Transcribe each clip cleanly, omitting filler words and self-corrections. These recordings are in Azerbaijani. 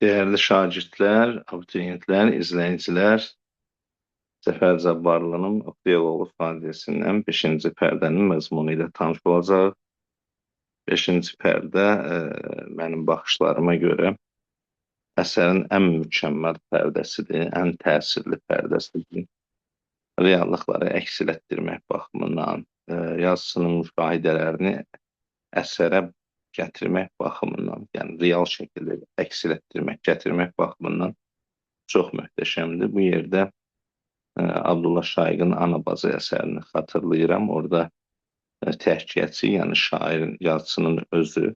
Değerli şagirdlər, abituriyentlər, izləyicilər, Zəfər Cabbarlının Oxtayoloğlu faciəsindən 5-ci pərdənin məzmunu ilə tanış olacaq. 5-ci pərdə mənim baxışlarıma görə əsərin ən mükəmməl pərdəsidir, ən təsirli pərdəsidir. Reallıqları əks etdirmək baxımından, yazısının müşahidələrini əsərə gətirmək baxımından, yəni real şəkildə əks etdirmək, gətirmək baxımından çox möhtəşəmdir. Bu yerdə Abdullah Şaiqin Anabazı əsərini xatırlayıram. Orada təhkiyəçi, yəni şairin, yazıçının özü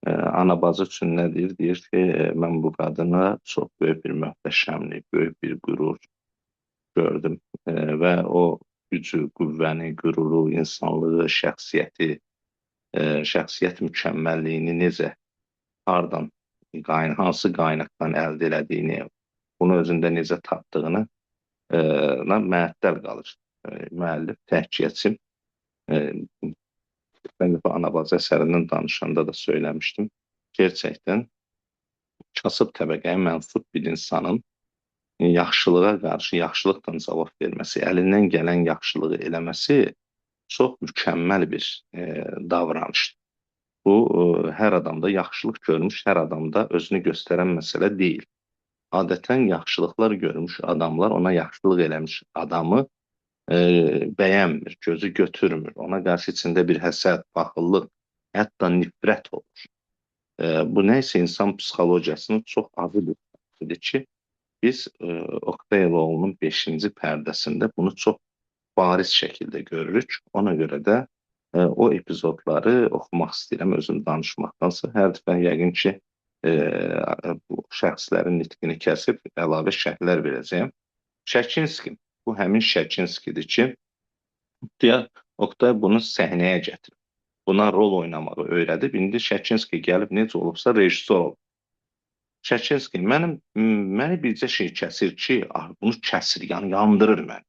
Anabazı üçün nə deyir? Deyir ki, mən bu qadına çox böyük bir möhtəşəmlik, böyük bir qürur gördüm və o gücü, qüvvəni, qüruru, insanlığı, şəxsiyyəti, şəxsiyyət mükəmməlliyini necə, hardan, hansı qaynaqdan əldə elədiyini, bunu özündə necə tapdığını məəttəl qalır. Müəllif, təhkiyəçi. Mən bu Anabazı əsərindən danışanda da söyləmişdim. Gerçəkdən kasıb təbəqəyə mənsub bir insanın yaxşılığa qarşı yaxşılıqla cavab verməsi, əlindən gələn yaxşılığı eləməsi çox mükəmməl bir davranışdır. Bu, hər adamda yaxşılıq görmüş, hər adamda özünü göstərən məsələ deyil. Adətən yaxşılıqlar görmüş adamlar, ona yaxşılıq eləmiş adamı bəyənmir, gözü götürmür. Ona qarşı içində bir həsəd, paxıllıq, hətta nifrət olur. Bu nəysə insan psixologiyasının çox azı bir fərqidir ki, biz Oxtayoloğlunun 5-ci pərdəsində bunu çox bariz şəkildə görürük. Ona görə də o epizodları oxumaq istəyirəm özüm danışmaqdansa. Hər dəfə yəqin ki, bu şəxslərin nitqini kəsib əlavə şərhlər verəcəyəm. Şəkinski, bu həmin Şəkinskidir ki, Oktay bunu səhnəyə gətirib. Buna rol oynamağı öyrədib. İndi Şəkinski gəlib necə olubsa rejissor olub. Şəkinski, məni bircə şey kəsir ki, bunu kəsir, yəni yandırır məni.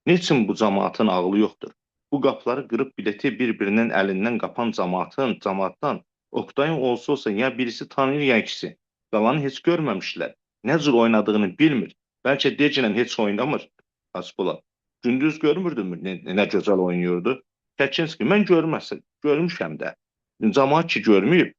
Niçin bu cəmaatın ağlı yoxdur? Bu qapıları qırıb bileti bir-birinin əlindən qapan cəmaatdan Oktayın olsa ya birisi tanıyır, ya ikisi. Qalanı heç görməmişlər. Nə cür oynadığını bilmir. Bəlkə decinən heç oynamır. Hasbullah. Gündüz görmürdünmü nə gözəl oynuyordu? Şəkinski, mən görmüşəm də. Cəmaat ki görməyib,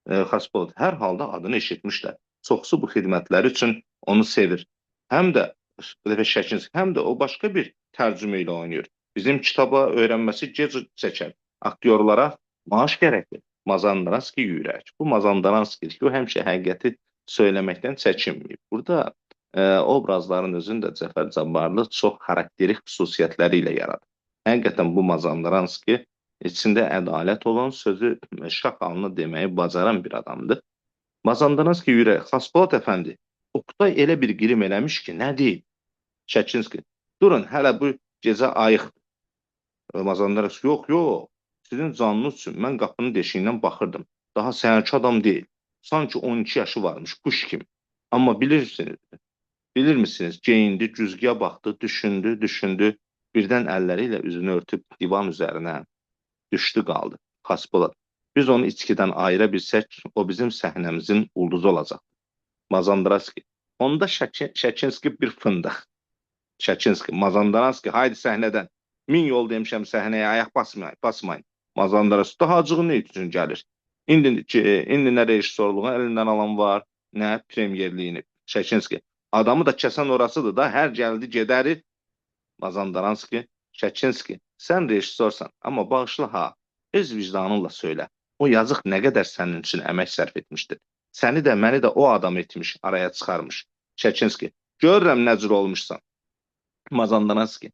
Hasbullah hər halda adını eşitmişlər. Çoxsu bu xidmətləri üçün onu sevir. Həm də Şəkinski, həm də o başqa bir tərcümə ilə oynayır. Bizim kitaba öyrənməsi gec çəkər. Aktyorlara maaş gərəkdir. Mazandaranski yürək. Bu Mazandaranskidir ki, o həmişə həqiqəti söyləməkdən çəkinməyib. Burada obrazların özünü də Cəfər Cabbarlı çox xarakterik xüsusiyyətləri ilə yaradır. Həqiqətən bu Mazandaranski içində ədalət olan, sözü şah alını deməyi bacaran bir adamdır. Mazandaranski yürək. Xaspolat əfəndi, Oktay elə bir qirim eləmiş ki, nə deyil? Şəkinski, durun, hələ bu gecə ayıqdır. Mazandaranski, yox. Sizin canınız üçün mən qapının deşiyindən baxırdım. Daha səhərki adam deyil. Sanki 12 yaşı varmış, kuş kimi. Amma bilir misiniz, geyindi, güzgüyə baxdı, düşündü. Birdən əlləri ilə üzünü örtüb divan üzərinə düşdü, qaldı. Xaspolat, biz onu içkidən ayıra bilsək, o bizim səhnəmizin ulduzu olacaq. Mazandaranski, onda Şəkinski bir fındıq. Şəkinski, Mazandaranski, haydi səhnədən. 1000 yol demişəm səhnəyə, ayaq basmayın. Mazandaranski, daha acığı ne üçün gəlir? İndi nə rejissorluğun əlindən alan var, nə premyerliyini. Şəkinski, adamı da kəsən orasıdır da, hər gəldi gedərir. Mazandaranski, Şəkinski, sən rejissorsan, amma bağışla ha, öz vicdanınla söylə. O yazıq nə qədər sənin üçün əmək sərf etmişdir. Səni də, məni də o adam etmiş, araya çıxarmış. Şəkinski, görürəm nə cür olmuşsan. Mazandaranski,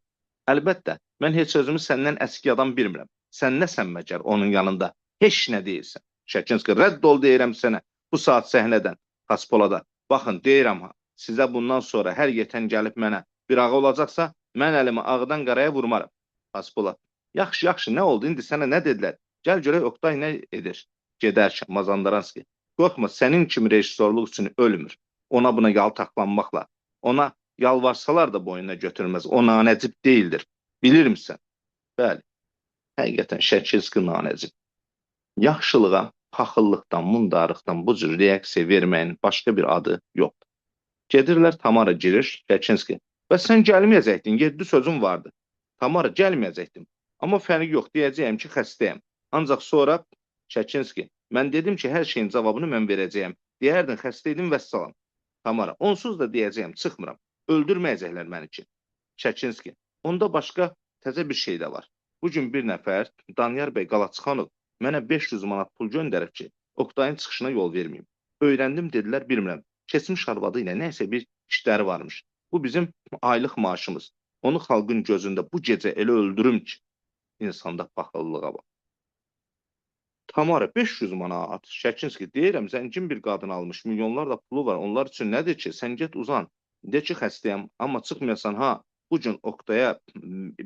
əlbəttə, mən heç özümü səndən əski adam bilmirəm. Sən nəsən məcər onun yanında? Heç nə deyilsən. Şəkinski, rədd ol deyirəm sənə bu saat səhnədən. Xaspolada, baxın, deyirəm ha, sizə bundan sonra hər yetən gəlib mənə bir ağı olacaqsa, mən əlimi ağdan qaraya vurmaram. Xaspolad, yaxşı, nə oldu? İndi sənə nə dedilər? Gəl görək Oktay nə edir? Gedərkən Mazandaranski, qorxma, sənin kimi rejissorluq üçün ölmür. Ona buna yaltaqlanmaqla. Ona yalvarsalar da boynuna götürməz. O nanəcib deyildir. Bilir misən? Bəli, həqiqətən Şəkinski nanəcib. Yaxşılığa paxıllıqdan, mundarlıqdan bu cür reaksiya verməyin başqa bir adı yoxdur. Gedirlər, Tamara girir, Çerçenski. Bəs sən gəlməyəcəkdin, 7 sözüm vardı. Tamara, gəlməyəcəkdim. Amma fərqi yox, deyəcəyəm ki, xəstəyəm. Ancaq sonra Çerçenski, mən dedim ki, hər şeyin cavabını mən verəcəyəm. Deyərdin, xəstəydim, vəssalam. Tamara, onsuz da deyəcəyəm, çıxmıram. Öldürməyəcəklər məni ki. Çerçenski, onda başqa təzə bir şey də var. Bugün bir nəfər, Danyar bəy Qalaçxanov, mənə 500 manat pul göndərib ki, Oktayın çıxışına yol verməyim. Öyrəndim, dedilər, bilmirəm. Keçmiş arvadı ilə nəysə bir işləri varmış. Bu bizim aylıq maaşımız. Onu xalqın gözündə bu gecə elə öldürüm ki, insanda paxıllığa bax. Tamara 500 manat, Şəkinski deyirəm, zəngin bir qadın almış, milyonlarla pulu var. Onlar üçün nədir ki, sən get uzan, de ki, xəstəyəm, amma çıxmayasan, ha, bu gün Oktay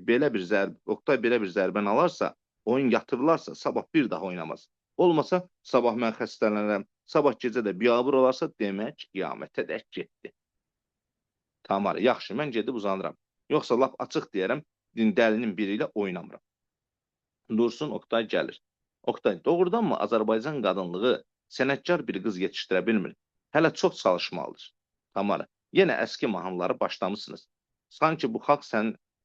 belə bir zərbən alarsa, oyun yatırılarsa, sabah bir daha oynamaz. Olmasa, sabah mən xəstələnərəm, sabah gecə də biabır olarsa, demək, qiyamətə dək getdi. Tamara, yaxşı, mən gedib uzanıram. Yoxsa lap açıq deyərəm, dəlinin biri ilə oynamıram. Dursun, Oktay gəlir. Oktay, doğrudanmı Azərbaycan qadınlığı sənətkar bir qız yetişdirə bilmir? Hələ çox çalışmalıdır. Tamara, yenə əski mahnıları başlamışsınız. Sanki bu xalq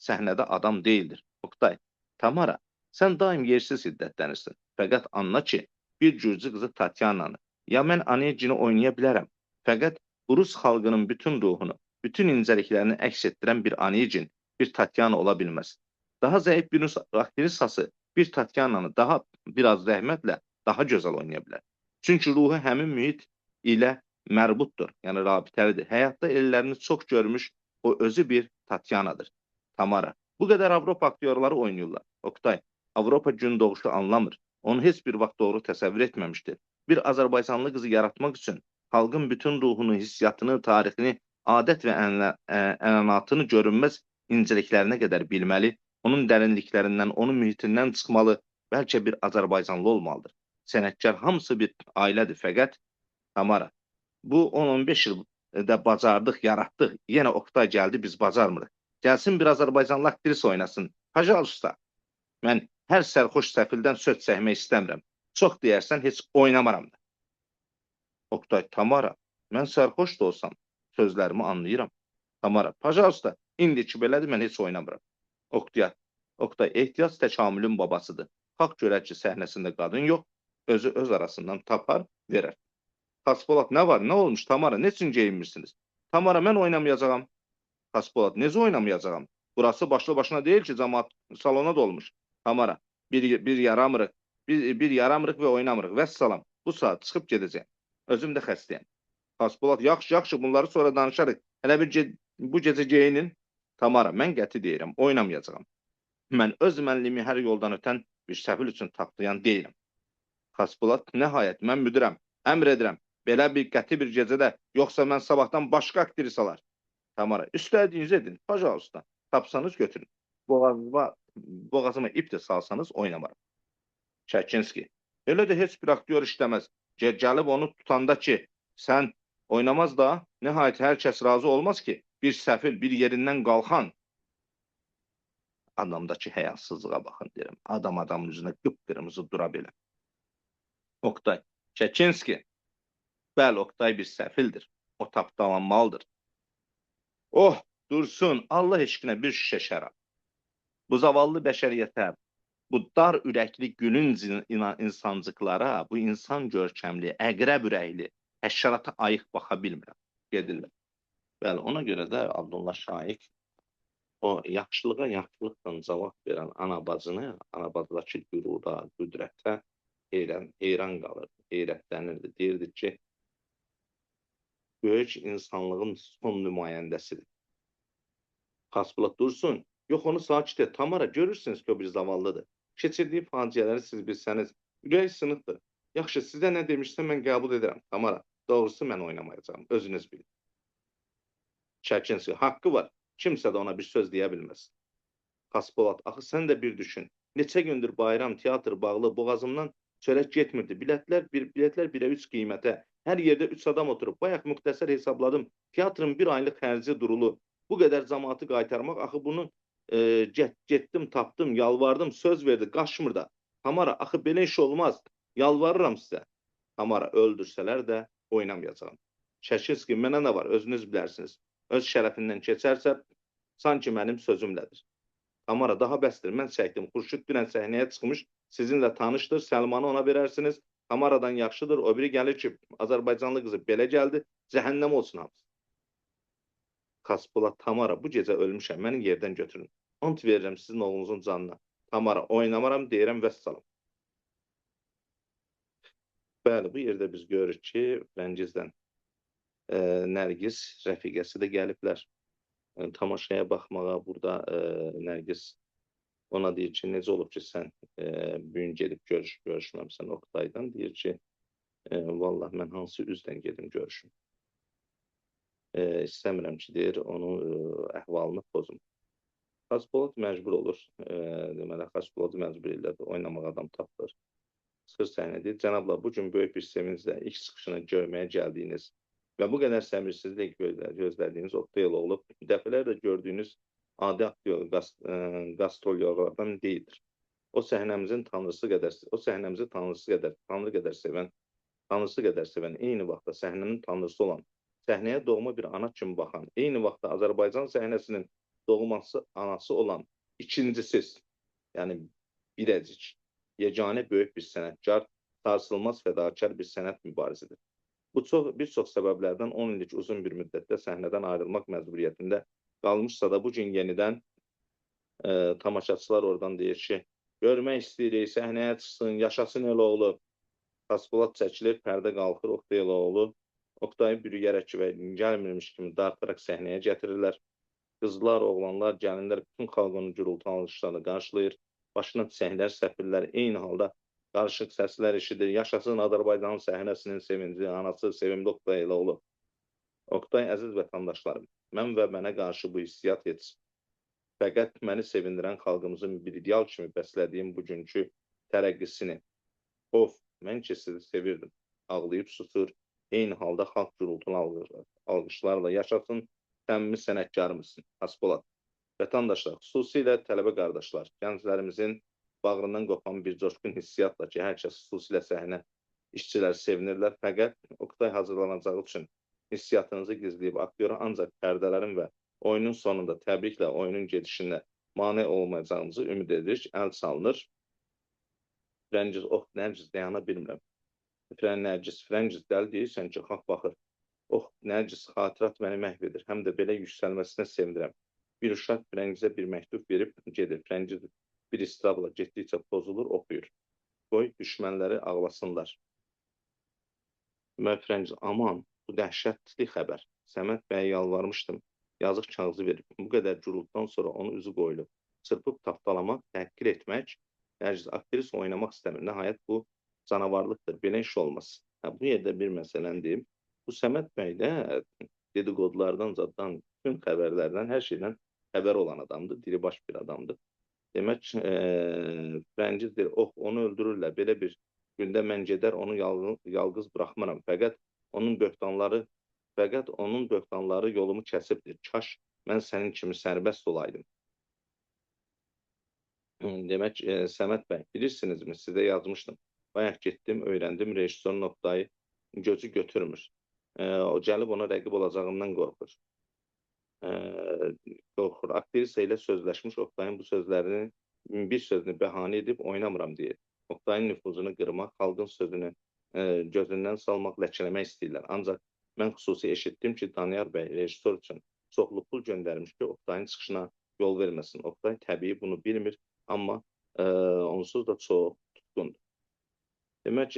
səhnədə adam deyildir. Oktay, Tamara, sən daim yersiz hiddətlənirsən. Fəqət anla ki, bir gürcü qızı Tatyananı, ya mən Anecini oynaya bilərəm. Fəqət Rus xalqının bütün ruhunu, bütün incəliklərini əks etdirən bir Anecin, bir Tatyana ola bilməz. Daha zəif bir Rus aktrisası bir Tatyananı daha biraz zəhmətlə daha gözəl oynaya bilər. Çünki ruhu həmin mühit ilə mərbutdur, yəni rabitəlidir. Həyatda ellərini çox görmüş o özü bir Tatyanadır. Tamara, bu qədər Avropa aktyorları oynayırlar. Oktay, Avropa gün doğuşu anlamır. Onu heç bir vaxt doğru təsəvvür etməmişdir. Bir Azərbaycanlı qızı yaratmaq üçün xalqın bütün ruhunu, hissiyatını, tarixini, adət və ənənatını görünməz incəliklərinə qədər bilməli, onun dərinliklərindən, onun mühitindən çıxmalı, bəlkə bir Azərbaycanlı olmalıdır. Sənətkar hamısı bir ailədir, fəqət Tamara, bu 10-15 ildə bacardıq, yaratdıq, yenə Oktay gəldi, biz bacarmırıq. Gəlsin bir Azərbaycanlı aktris oynasın. Pajalüsta, mən hər sərxoş səfildən söz çəkmək istəmirəm. Çox deyərsən, heç oynamaram da. Oktay, Tamara, mən sərxoş da olsam, sözlərimi anlayıram. Tamara, pajalüsta, indiki belədir, mən heç oynamıram. Oktay, ehtiyac təkamülün babasıdır. Xalq görər ki, səhnəsində qadın yox, özü öz arasından tapar, verər. Xaspolat, nə var, nə olmuş Tamara, ne üçün geyinmirsiniz? Tamara, mən oynamayacağam. Xaspolat, necə oynamayacağam? Burası başlı başına deyil ki, cəmaat salona dolmuş. Tamara, bir yaramırıq və oynamırıq. Vəssalam, bu saat çıxıb gedəcəyim. Özüm də xəstəyəm. Xaspolat, yaxşı, bunları sonra danışarıq. Hələ bu gecə geyinin. Tamara, mən qəti deyirəm, oynamayacağam. Mən öz mənliyimi hər yoldan ötən bir səfil üçün taxlayan deyiləm. Xaspolat, nəhayət, mən müdirəm, əmr edirəm. Belə bir qəti bir gecədə, yoxsa mən sabahdan başqa aktrisalar. Tamara, üstədiyiniz edin, pajalüsta, tapsanız götürün. Boğazıma ip də salsanız oynamaram. Çerçenski, elə də heç bir aktyor işləməz. Gəlib onu tutanda ki, sən oynamaz da, nəhayət hər kəs razı olmaz ki, bir səfil, bir yerindən qalxan adamdakı həyasızlığa baxın deyirəm. Adamın üzünə qıpqırmızı dura belə. Oktay, Çerçenski, bəli, Oktay bir səfildir. O tapdalanmalıdır. Oh, dursun, Allah eşqinə bir şüşə şərab. Bu zavallı bəşəriyyətə, bu dar ürəkli gülünc insancıqlara, bu insan görkəmli, əqrəb ürəkli, həşərata ayıq baxa bilmirəm. Gedirlər. Bəli, ona görə də Abdullah Şaiq o yaxşılığa yaxşılıqla cavab verən anabacını, anabacıdakı qürura, qüdrətə heyran qalırdı, heyrətlənirdi. Deyirdi ki, böyük insanlığın son nümayəndəsidir. Xaspolat, dursun, yox onu sakit et. Tamara, görürsünüz ki, o bir zavallıdır. Keçirdiyi faciələri siz bilsəniz, ürək sınıqdır. Yaxşı, sizə nə demişsə mən qəbul edirəm. Tamara, doğrusu mən oynamayacağım, özünüz bilin. Çerçenski, haqqı var. Kimsə də ona bir söz deyə bilməz. Xaspolat, axı sən də bir düşün. Neçə gündür bayram, teatr bağlı, boğazımdan çörək getmirdi. Biletlər 1'ə 3 qiymətə. Hər yerdə 3 adam oturub. Bayaq müxtəsər hesabladım. Teatrın bir aylıq xərci durulu. Bu qədər cəmaatı qaytarmaq, axı bunu getdim, tapdım, yalvardım, söz verdi, qaçmır da. Tamara, axı belə iş olmaz. Yalvarıram sizə. Tamara öldürsələr də oynamayacağam. Şəşiz ki, mənə nə var, özünüz bilərsiniz. Öz şərəfindən keçərsə, sanki mənim sözümlədir. Tamara daha bəsdir, mən çəkdim. Xurşud dünən səhnəyə çıxmış, sizinlə tanışdır, Səlmanı ona verərsiniz. Tamaradan yaxşıdır, o biri gəlir ki, Azərbaycanlı qızı belə gəldi, cəhənnəm olsun hamısı. Xaspolat, Tamara, bu gecə ölmüşəm, məni yerdən götürün. Ant verirəm sizin oğlunuzun canına. Tamara, oynamaram, deyirəm, vəssalam. Bəli, bu yerdə biz görürük ki, Rəngizdən Nərgiz rəfiqəsi də gəliblər. Tamaşaya baxmağa burada Nərgiz ona deyir ki, necə olub ki, sən bugün gedib görüşməmsən Oqtaydan. Deyir ki, vallah mən hansı üzdən gedim görüşüm. İstəmirəm ki, deyir, onun əhvalını pozum. Xaspolat məcbur olur. Deməli, Xaspoladı məcbur edirlər, oynamaq adam tapılır. Çıxır səhnə deyir, cənablar, bugün böyük bir sevinclə ilk çıxışını görməyə gəldiyiniz və bu qədər səbirsizlik gözlədiyiniz Oqtay Eloğlu dəfələrlə gördüyünüz adi aktyor, qastrolyorlardan deyildir. O səhnəmizin tanrısı qədər, o səhnəmizi tanrı qədər sevən, eyni vaxtda səhnənin tanrısı olan, səhnəyə doğma bir ana kimi baxan, eyni vaxtda Azərbaycan səhnəsinin doğması anası olan ikincisiz, yəni birəcik, yeganə böyük bir sənətkar, sarsılmaz fədakar bir sənət mübarisidir. Bu bir çox səbəblərdən 10 illik uzun bir müddətdə səhnədən ayrılmaq məcburiyyətində qalmışsa da bugün yenidən tamaşaçılar oradan deyir ki, görmək istəyirik, səhnəyə çıxsın, yaşasın Eloğlu. Xaspolat çəkilir, pərdə qalxır, Oqtay Eloğlu Oqtayı bürüyərək və gəlmirmiş kimi dartaraq səhnəyə gətirirlər. Qızlar, oğlanlar, gəlinlər, bütün xalq onun gürültü alışlarını qarşılayır. Başına çiçəklər səpirlər, eyni halda qarışıq səslər eşidir. Yaşasın Azərbaycanın səhnəsinin sevinci, anası sevimli Oqtay Eloğlu. Oqtay, əziz vətəndaşlarım, mən və mənə qarşı bu hissiyat yetişib. Fəqət məni sevindirən xalqımızın bir ideal kimi bəslədiyim bugünkü tərəqqisini. Of, mən ki sizi sevirdim. Ağlayıb susur, eyni halda xalq gürültülü alqışlarla yaşasın, səmimi sənətkarımızsın, Xaspolat. Vətəndaşlar, xüsusilə tələbə qardaşlar, gənclərimizin bağrından qopan bir coşqun hissiyatla ki, hər kəs xüsusilə səhnə işçilər sevinirlər. Fəqət Oqtay hazırlanacağı üçün hissiyatınızı gizləyib aktyora ancaq pərdələrin və oyunun sonunda təbriklə oyunun gedişində mane olmayacağımızı ümid edirik, əl salınır. Frəngiz, Nərgiz, dayana bilmirəm. Frəngiz, dəli deyirsən ki, xalq baxır. Nərgiz, xatirat məni məhv edir, həm də belə yüksəlməsinə sevindirəm. Bir uşaq Frəngizə bir məktub verib gedir. Frəngiz bir istirabla getdikcə pozulur, oxuyur. Qoy düşmənləri ağlasınlar. Mən Frəngiz, aman, bu dəhşətli xəbər. Səməd bəyə yalvarmışdım, yazıq kağızı verib. Bu qədər gürültüdən sonra onu üzü qoyulub. Çırpıb taftalamaq, təhqir etmək, Nərgiz, aktrisa oynamaq istəmir. Nəhayət bu canavarlıqdır, belə iş olmaz. Bu yerdə bir məsələni deyim. Bu Səməd bəy də dedikodulardan, zaddan, bütün xəbərlərdən, hər şeydən xəbər olan adamdır, diribaş bir adamdır. Demək, Frəngiz deyir, onu öldürürlər, belə bir gündə mən gedər, onu yalqız buraxmaram. Fəqət onun böhtanları yolumu kəsibdir. Kaş mən sənin kimi sərbəst olaydım. Demək, Səməd bəy, bilirsinizmi, sizə yazmışdım. Bayaq getdim, öyrəndim, rejissorun Oqtayı gözü götürmür. O gəlib ona rəqib olacağından qorxur. Aktrisa ilə sözləşmiş, Oqtayın bu sözlərini, bir sözünü bəhanə edib oynamıram deyir. Oqtayın nüfuzunu qırmaq, xalqın sözünü gözündən salmaq, ləkələmək istəyirlər. Ancaq mən xüsusi eşitdim ki, Daniyar bəy rejissor üçün çoxlu pul göndərmiş ki, Oqtayın çıxışına yol verməsin. Oqtay təbii bunu bilmir, amma onsuz da çox tutqundur. Demək,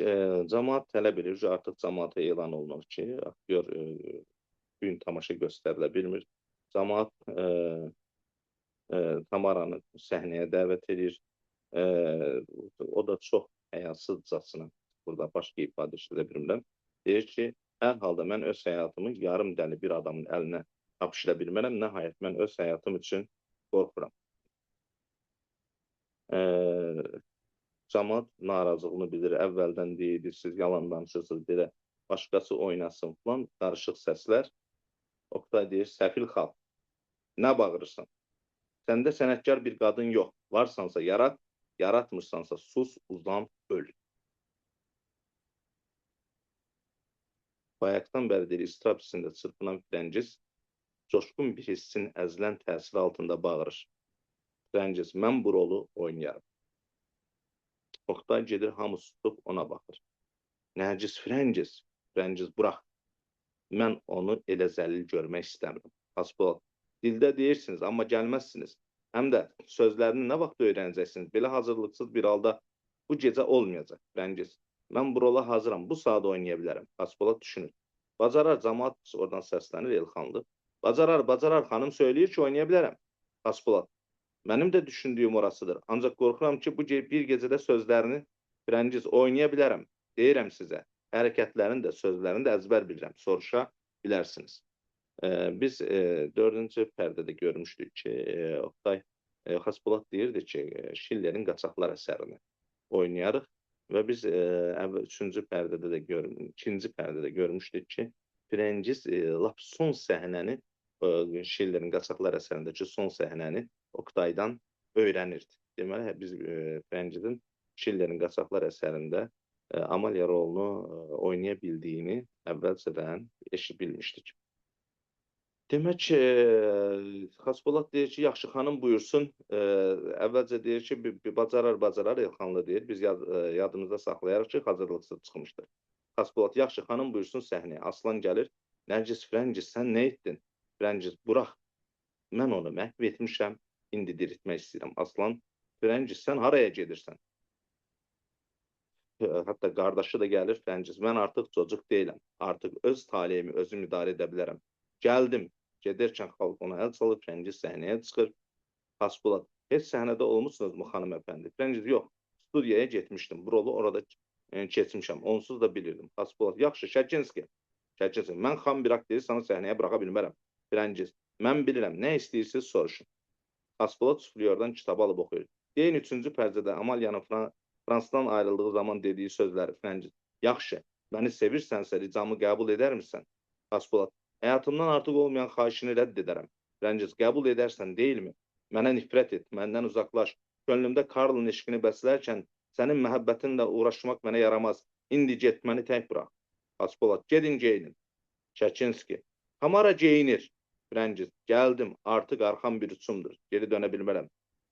cəmaat tələb edir, artıq cəmaata elan olunur ki, aktyor bugün tamaşa göstərilə bilmir. Cəmaat Tamaranı səhnəyə dəvət edir. O da çox həyasızcasına, burada başqa ifadə işlədə bilmirəm. Deyir ki, hər halda mən öz həyatımı yarım dəli bir adamın əlinə tapşıra bilmərəm. Nəhayət, mən öz həyatım üçün qorxuram. Cəmaat narazılığını bilir, əvvəldən deyir, siz yalan danışırsınız, deyir, başqası oynasın falan, qarışıq səslər. Oqtay deyir, səfil xalq, nə bağırırsan? Səndə sənətkar bir qadın yox, varsansa yarat, yaratmırsansa sus, uzan, öl. bayaqdan bəri deyir, istirab hissində çırpınan Firəngiz coşqun bir hissin əzilən təsiri altında bağırır. Firəngiz, mən bu rolu oynayaram. Oktay gedir, hamı tutub ona baxır. Nərgiz, Firəngiz, burax. Mən onu elə zəlil görmək istəmirəm. Xaspolat, dildə deyirsiniz, amma gəlməzsiniz. Həm də sözlərini nə vaxt öyrənəcəksiniz? Belə hazırlıqsız bir halda bu gecə olmayacaq. Firəngiz, mən bu rola hazıram, bu saat oynaya bilərəm. Xaspolat düşünür. Bacarar, cəmaat oradan səslənir, Elxanlı. Bacarar, xanım söyləyir ki, oynaya bilərəm. Xaspolat, mənim də düşündüyüm orasıdır. Ancaq qorxuram ki, bu bir gecədə sözlərini Firəngiz oynaya bilərəm. Deyirəm sizə, hərəkətlərini də, sözlərini də əzbər bilirəm. Soruşa bilərsiniz. Biz 4-cü pərdədə görmüşdük ki, Oktay Xaspolat deyirdi ki, Şillerin Qaçaqlar əsərini oynayarıq və biz 3-cü pərdədə də 2-ci pərdədə görmüşdük ki, Firəngiz lap son səhnəni, Şillerin Qaçaqlar əsərindəki son səhnəni Oktaydan öyrənirdi. Deməli, biz Firəngizin Şillerin Qaçaqlar əsərində Amalya rolunu oynaya bildiyini əvvəlcədən bilmişdik. Demək ki, Xaspolat deyir ki, yaxşı xanım buyursun. Əvvəlcə deyir ki, bacarar Elxanlı deyir. Biz yadımızda saxlayarıq ki, hazırlıqsız çıxmışdır. Xaspolat, yaxşı xanım buyursun səhnəyə. Aslan gəlir. Nərgiz, Firəngiz, sən nə etdin? Firəngiz, burax. Mən onu məhv etmişəm, indi diriltmək istəyirəm. Aslan, Firəngiz, sən haraya gedirsən? Hətta qardaşı da gəlir, Firəngiz, mən artıq çocuq deyiləm. Artıq öz taliyimi özüm idarə edə bilərəm. Gəldim. Gedərkən xalq ona əl salır, Firəngiz səhnəyə çıxır. Xaspolat, heç səhnədə olmuşsunuzmu xanım əfəndi? Firəngiz, yox, studiyaya getmişdim. Bu rolu orada keçmişəm. Onsuz da bilirdim. Xaspolat, yaxşı, Şəkinski, mən xam bir akteri sana səhnəyə buraxa bilmərəm. Firəngiz, mən bilirəm, nə istəyirsiniz soruşun. Xaspolat suflyordan kitabı alıb oxuyur. Deyin 3-cü pərdədə Amalyanın Fransızdan ayrıldığı zaman dediyi sözləri. Firəngiz, yaxşı, məni sevirsənsə ricamı qəbul edər misən? Xaspolat, həyatımdan artıq olmayan xahişini rədd edərəm. Firəngiz, qəbul edərsən, deyilmi? Mənə nifrət et, məndən uzaqlaş. Könlümdə Karlın eşqini bəslərkən sənin məhəbbətinlə uğraşmaq mənə yaramaz. İndi get, məni tək burax. Xaspolat, gedin geyinin. Şəkinski, Tamara geyinir. Firəngiz, gəldim, artıq arxam bir uçumdur. Geri dönə bilmərəm.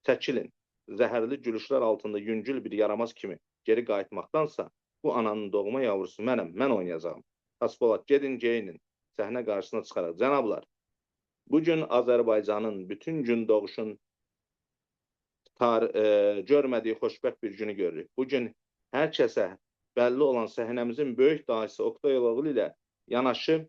Çəkilin. Zəhərli gülüşlər altında yüngül bir yaramaz kimi geri qayıtmaqdansa, bu ananın doğma yavrusu mənəm, mən oynayacağım. Xaspolat, gedin geyinin. Səhnə qarşısına çıxaraq. Cənablar, bugün Azərbaycanın bütün gün doğuşun görmədiyi xoşbəxt bir günü görürük. Bugün hər kəsə bəlli olan səhnəmizin böyük dahisi Oktay Oğlu ilə yanaşı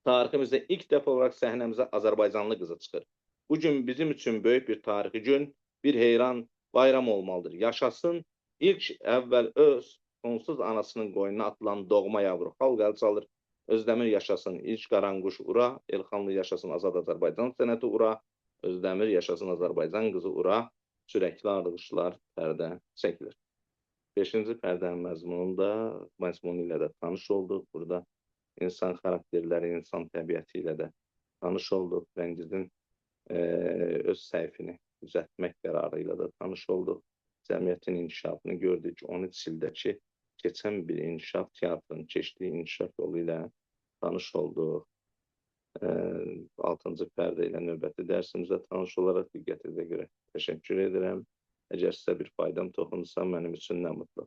tariximizdə ilk dəfə olaraq səhnəmizə Azərbaycanlı qızı çıxır. Bugün bizim üçün böyük bir tarixi gün, bir heyran bayram olmalıdır. Yaşasın ilk əvvəl öz sonsuz anasının qoynuna atılan doğma yavru. Xalq əl çalır. Özdəmir yaşasın, İlk Qaranquş ura, Elxanlı yaşasın, Azad Azərbaycan sənəti ura, Özdəmir yaşasın, Azərbaycan qızı ura, sürəkli ardıqışlar pərdə çəkilir. 5-ci pərdənin məzmunu ilə də tanış olduq. Burada insan xarakterləri, insan təbiəti ilə də tanış olduq. Firəngizin öz səhifini düzəltmək qərarı ilə də tanış olduq. Cəmiyyətin inkişafını gördük. 13 ildəki keçən bir inkişaf teatrının keçdiyi inkişaf yolu ilə tanış olduq. 6-cı pərdə ilə növbəti dərsimizdə tanış olaraq diqqətinizə görə təşəkkür edirəm. Əgər sizə bir faydam toxunursa, mənim üçün nə mutlu.